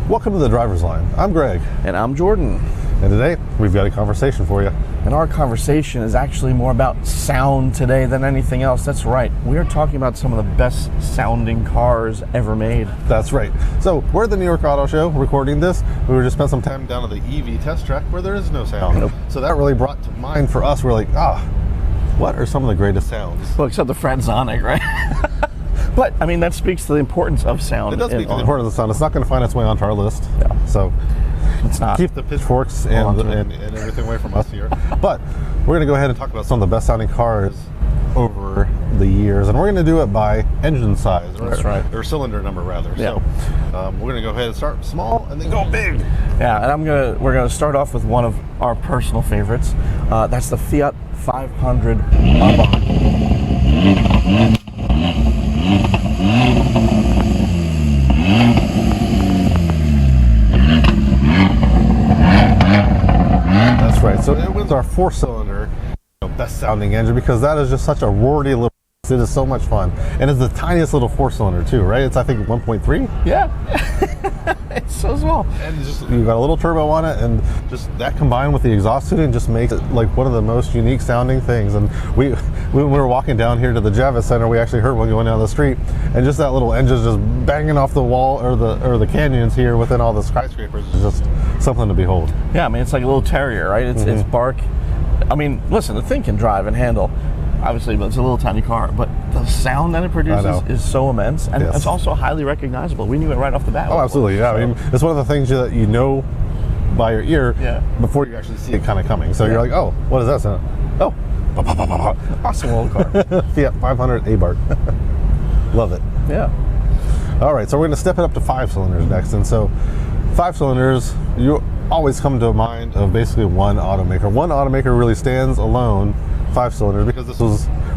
Welcome to the Driver's Line. I'm Greg. And I'm Jordan. And today, we've got a conversation for you. And our conversation is actually more about sound today than anything else. That's right. We are talking about some of the best sounding cars ever made. That's right. So, we're at the New York Auto Show recording this. We were just spent some time down at the EV test track where there is no sound. Nope. So that really brought to mind for us, we're like, what are some of the greatest sounds? Well, except the Fratzonic, right? But, I mean, that speaks to the importance of sound. It does speak to the importance of sound. It's not going to find its way onto our list. Yeah. So, it's not. Keep the pitchforks and everything away from us here. But we're going to go ahead and talk about some of the best sounding cars over the years, and we're going to do it by engine size. That's right. Or cylinder number, rather. Yeah. So we're going to go ahead and start small and then go big. Yeah, and we're gonna start off with one of our personal favorites. That's the Fiat 500 Abarth. That's right. So it was our 4-cylinder best sounding engine because that is just such a roary little. It is so much fun, and it's the tiniest little 4-cylinder too, right? It's I think 1.3. Yeah, it's so small. And just you got a little turbo on it, and just that combined with the exhaust tuning just makes it like one of the most unique sounding things. And when we were walking down here to the Javits Center, we actually heard one going down the street, and just that little engine just banging off the wall or the canyons here within all the skyscrapers is just something to behold. Yeah, I mean it's like a little terrier, right? It's bark. I mean, listen, the thing can drive and handle. Obviously, but it's a little tiny car, but the sound that it produces is so immense, and it's also highly recognizable. We knew it right off the bat. Oh, absolutely, yeah. So, I mean, it's one of the things that you know by your ear before you actually see it kind of coming. So you're like, oh, what is that sound? Oh, awesome old car. Fiat 500 Abarth. Love it. Yeah. All right, so we're going to step it up to 5 cylinders next, and so 5 cylinders, you always come to mind of basically one automaker. One automaker really stands alone. 5 cylinders, because this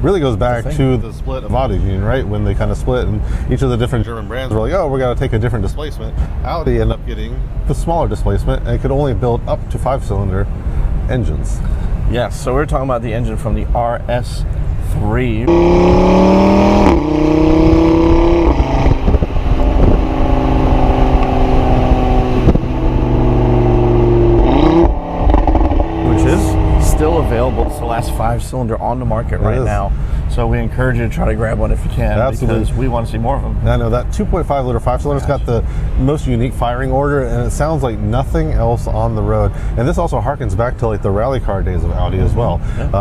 really goes back to the split of Audi, right? When they kind of split, and each of the different German brands were like, oh, we're going to take a different displacement. Audi ended up getting the smaller displacement and could only build up to 5-cylinder engines. Yes, so we're talking about the engine from the RS3. Still available. It's the last 5-cylinder on the market right now. So we encourage you to try to grab one if you can, because we want to see more of them. I know that 2.5 liter 5-cylinder's got the most unique firing order, and it sounds like nothing else on the road. And this also harkens back to like the rally car days of Audi as well,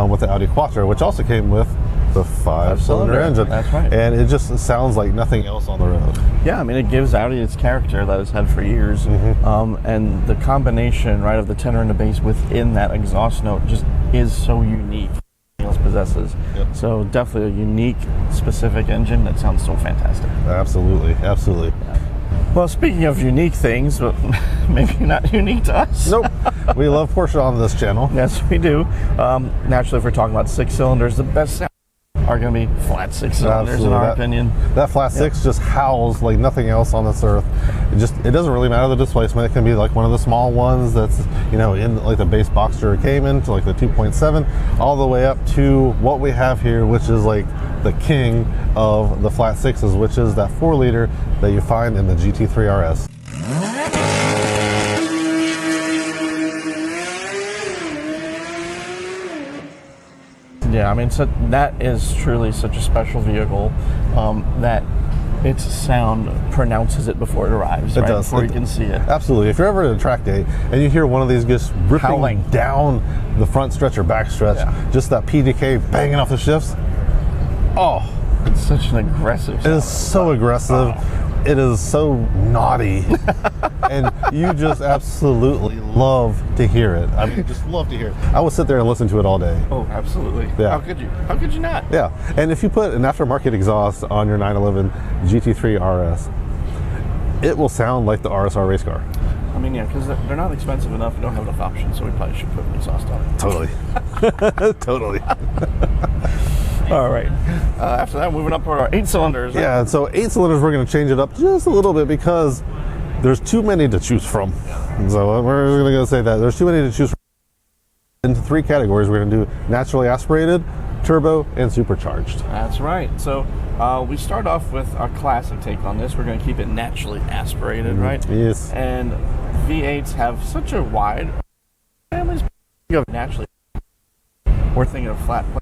with the Audi Quattro, which also came with the 5-cylinder engine. That's right. And it just sounds like nothing else on the road. Yeah, I mean, it gives Audi its character that it's had for years. And the combination, right, of the tenor and the bass within that exhaust note just is so unique. Else possesses. So definitely a unique, specific engine that sounds so fantastic. Absolutely, absolutely. Yeah. Well, speaking of unique things, but maybe not unique to us. Nope. We love Porsche on this channel. Yes, we do. Naturally, if we're talking about 6 cylinders, the best sound are going to be flat 6 cylinders in our opinion. That flat 6 just howls like nothing else on this earth. It doesn't really matter the displacement. It can be like one of the small ones that's, in like the base Boxster or Cayman to like the 2.7, all the way up to what we have here, which is like the king of the flat 6s, which is that 4-liter that you find in the GT3 RS. Yeah, I mean, so that is truly such a special vehicle that its sound pronounces it before it arrives, right? Before you can see it. Absolutely. If you're ever at a track day and you hear one of these just ripping down the front stretch or back stretch, just that PDK banging off the shifts, it's such an aggressive sound. It is so aggressive. It is so naughty. And you just absolutely love to hear it. I mean, just love to hear it. I would sit there and listen to it all day. Oh, absolutely. Yeah. How could you? How could you not? Yeah. And if you put an aftermarket exhaust on your 911 GT3 RS, it will sound like the RSR race car. I mean, yeah, because they're not expensive enough. We don't have enough options, so we probably should put an exhaust on it. Totally. Totally. All right. After that, moving up to our 8 cylinders. Right? Yeah, so 8 cylinders, we're going to change it up just a little bit because there's too many to choose from. So we're going to say that there's too many to choose from. Into 3 categories. We're going to do naturally aspirated, turbo and supercharged. That's right. So we start off with our classic take on this. We're going to keep it naturally aspirated, right? Yes. And V8s have such a wide families of naturally. We're thinking of flat plane.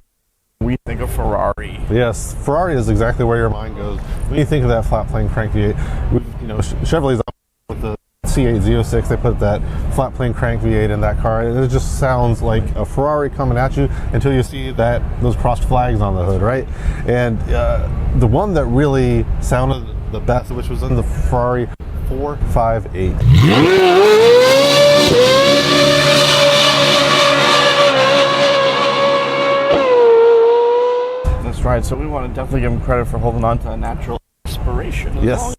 We think of Ferrari. Yes, Ferrari is exactly where your mind goes when you think of that flat plane crank V8. You know, Chevrolet's up with the C8 Z06. They put that flat plane crank V8 in that car, and it just sounds like a Ferrari coming at you until you see those crossed flags on the hood, right? And the one that really sounded the best, which was in the Ferrari 458. That's right. So we want to definitely give them credit for holding on to a natural aspiration. Yes,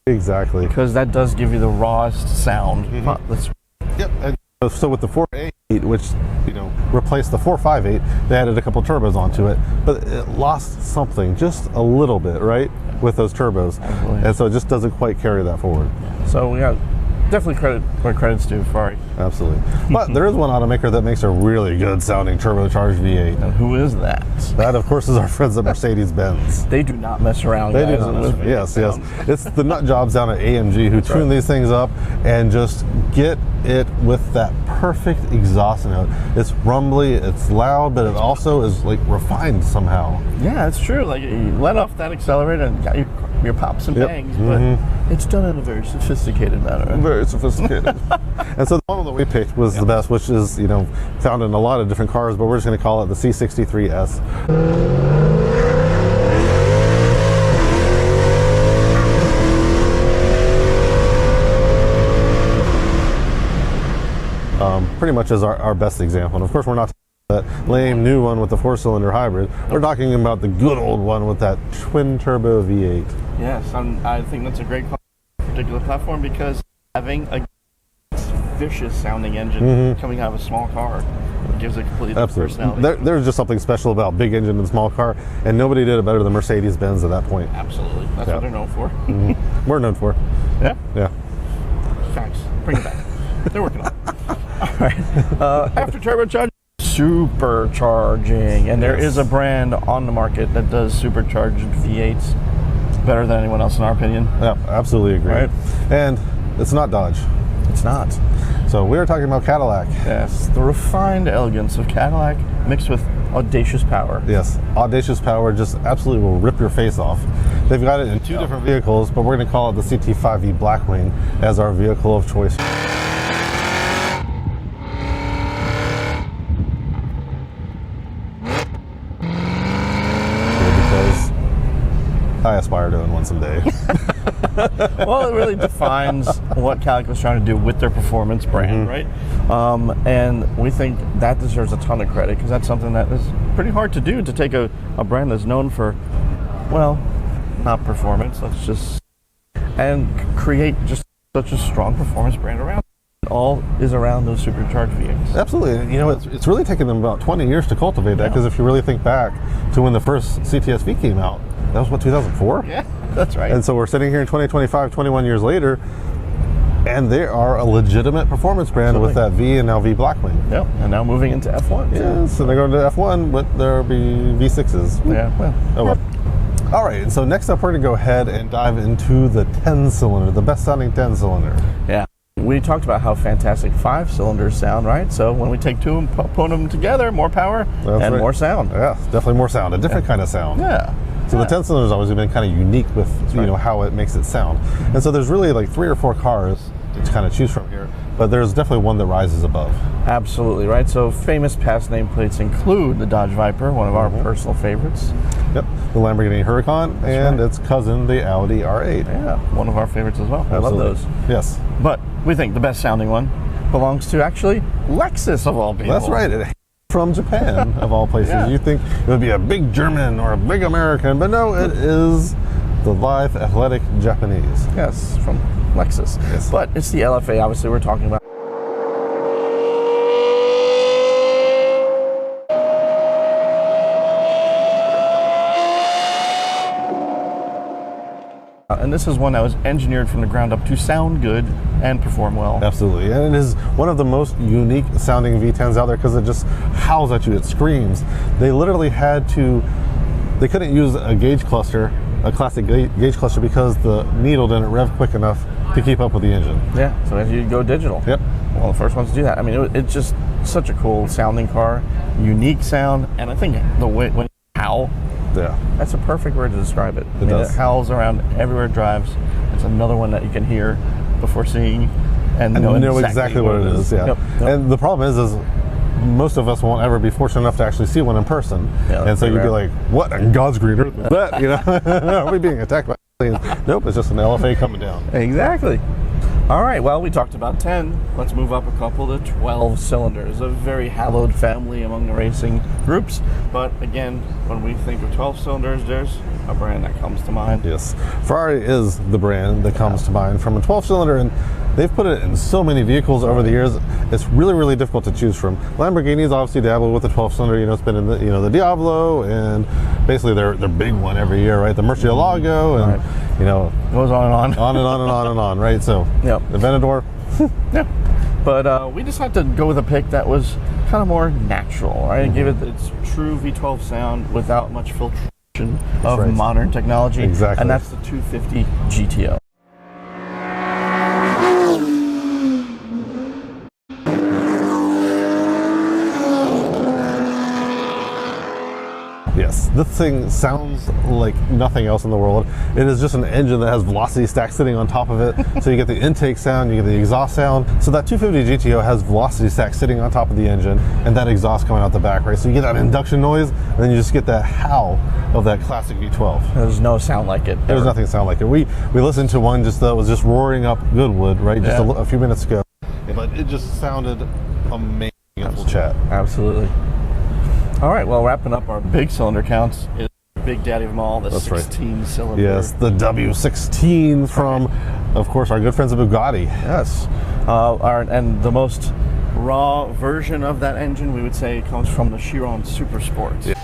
exactly. Because that does give you the rawest sound. That's Yep. And so with the 488, which replaced the 458, they added a couple turbos onto it, but it lost something just a little bit, right, with those turbos, Absolutely. and so it just doesn't quite carry that forward. So we got definitely credit where credit's due, Ferrari. Absolutely. But there is one automaker that makes a really good sounding turbocharged V8. And who is that? That, of course, is our friends at Mercedes-Benz. They do not mess around. They do guys, not on mess this with- Yes, yes. sound. It's the nut jobs down at AMG who tune these things up and just get it with that perfect exhaust note. It's rumbly, it's loud, but it also is like refined somehow. Yeah, it's true. Like you let off that accelerator and got your pops and Yep. bangs, but it's done in a very sophisticated manner. Very sophisticated. And so the model that we picked was the best, which is, found in a lot of different cars, but we're just going to call it the C63S. Pretty much is our best example. And of course, we're not talking about that lame new one with the 4-cylinder hybrid. We're talking about the good old one with that twin turbo V8. Yes, I think that's a great call on this particular platform because having a vicious sounding engine coming out of a small car gives it completely different Absolutely. personality. There's just something special about big engine and small car, and nobody did it better than Mercedes-Benz at that point. Absolutely. That's Yeah. what they're known for. We're known for. Yeah? Yeah. Facts. Bring it back. They're working on it. All right. After turbocharging, supercharging. And there Yes. is a brand on the market that does supercharged V8s better than anyone else in our opinion. Yeah, absolutely agree. Right. And it's not Dodge. It's not. So we're talking about Cadillac. Yes. The refined elegance of Cadillac mixed with audacious power. Yes, audacious power just absolutely will rip your face off. They've got it in two different vehicles, but we're going to call it the CT5e Blackwing as our vehicle of choice. Because I aspire to own one someday. Well, it really defines what Cadillac was trying to do with their performance brand, right? And we think that deserves a ton of credit because that's something that is pretty hard to do, to take a brand that's known for, well, not performance, let's just, and create just such a strong performance brand around. It all is around those supercharged V8s. Absolutely. It's really taken them about 20 years to cultivate that, because if you really think back to when the first CTS-V came out, that was what, 2004? Yeah, that's right. And so we're sitting here in 2025, 21 years later, and they are a legitimate performance brand with that V and now V Blackwing. Yep, and now moving into F1. Yes, and they're going to F1, but there'll be V6s. Yeah, well. Oh well. All right, and so next up we're going to go ahead and dive into the 10-cylinder, the best-sounding 10-cylinder. Yeah. We talked about how fantastic 5 cylinders sound, right? So when we take two and put them together, more power That's and right. more sound. Yeah, definitely more sound, a different kind of sound. Yeah. So the 10-cylinder's always been kind of unique with how it makes it sound. And so there's really like 3 or 4 cars to kind of choose from here, but there's definitely one that rises above. Absolutely, right? So famous past nameplates include the Dodge Viper, one of our personal favorites. Yep, the Lamborghini Huracan and its cousin, the Audi R8. Yeah, one of our favorites as well. I love those. Yes. But we think the best sounding one belongs to actually Lexus of all people. That's right. It from Japan, of all places. Yeah. You think it would be a big German or a big American, but no, it is the lithe, athletic Japanese. Yes, from Lexus. Yes. But it's the LFA, obviously, we're talking about. and this is one that was engineered from the ground up to sound good and perform well. Absolutely, and it is one of the most unique sounding V10s out there because it just howls at you, it screams. They literally they couldn't use a gauge cluster, a classic gauge cluster, because the needle didn't rev quick enough to keep up with the engine. Yeah, so as you go digital. Yep. Well, the first ones to do that. I mean, it's just such a cool sounding car, unique sound, and I think the way when you howl, Yeah. that's a perfect word to describe it. It does. It howls around everywhere it drives. It's another one that you can hear before seeing and know exactly what it is. Yeah. Yep. And the problem is most of us won't ever be fortunate enough to actually see one in person. Yeah, and so you'd be rare. like, what in God's green earth is that? You know, are we being attacked by aliens? Nope, it's just an LFA coming down. Exactly. All right, well, we talked about 10. Let's move up a couple to 12 cylinders. A very hallowed family among the racing groups. But again, when we think of 12 cylinders, there's a brand that comes to mind. Yes, Ferrari is the brand that comes to mind from a 12-cylinder, and they've put it in so many vehicles over the years. It's really, really difficult to choose from. Lamborghini's obviously dabbled with the 12-cylinder. You know, it's been in the the Diablo and basically their big one every year, right? The Murcielago, and Right. you know, Goes on and on. on and on and on and on, right? So Yep. the Venador. Yeah. But we decided to go with a pick that was kind of more natural, right? And give it its true V12 sound without much filtration of right. modern technology. Exactly. And that's the 250 GTO. Yes, this thing sounds like nothing else in the world. It is just an engine that has velocity stack sitting on top of it. So you get the intake sound, you get the exhaust sound. So that 250 GTO has velocity stack sitting on top of the engine and that exhaust coming out the back, right? So you get that induction noise and then you just get that howl of that classic V12. There's no sound like it. There's ever. nothing sound like it. We listened to one just that was just roaring up Goodwood, right? Just Yeah. a few minutes ago. But it just sounded amazing in full chat. Absolutely. All right, well, wrapping up our big cylinder counts is Big Daddy of them all, the That's right. 16 cylinder. Yes, the W16 from, of course, our good friends at Bugatti. Yes. And the most raw version of that engine, we would say, comes from the Chiron Super Sports. Yeah.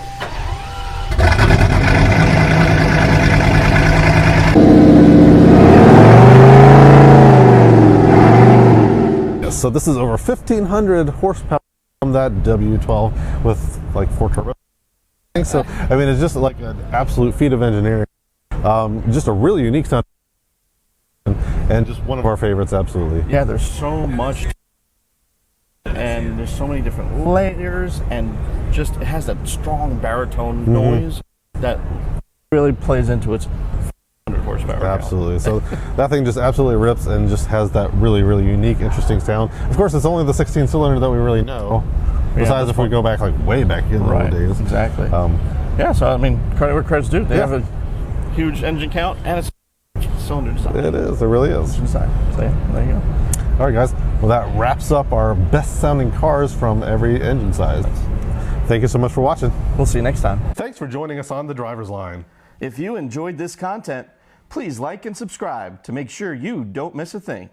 Yes, so this is over 1,500 horsepower from that W12 with like 4 turbos. So, I mean, it's just like an absolute feat of engineering. Just a really unique sound. And just one of our favorites, absolutely. Yeah, there's so much, and there's so many different layers, and just it has that strong baritone noise that really plays into its 100 horsepower. count. Absolutely. So that thing just absolutely rips and just has that really, really unique, interesting sound. Of course, it's only the 16 cylinder that we really know. Besides, if we go back like way back in the old days. Exactly. Yeah. So I mean, credit where credit's due. They have a huge engine count and it's cylinder design. It is. It really is. Design. So yeah, there you go. All right, guys. Well, that wraps up our best sounding cars from every engine size. Thank you so much for watching. We'll see you next time. Thanks for joining us on The Driver's Line. If you enjoyed this content, please like and subscribe to make sure you don't miss a thing.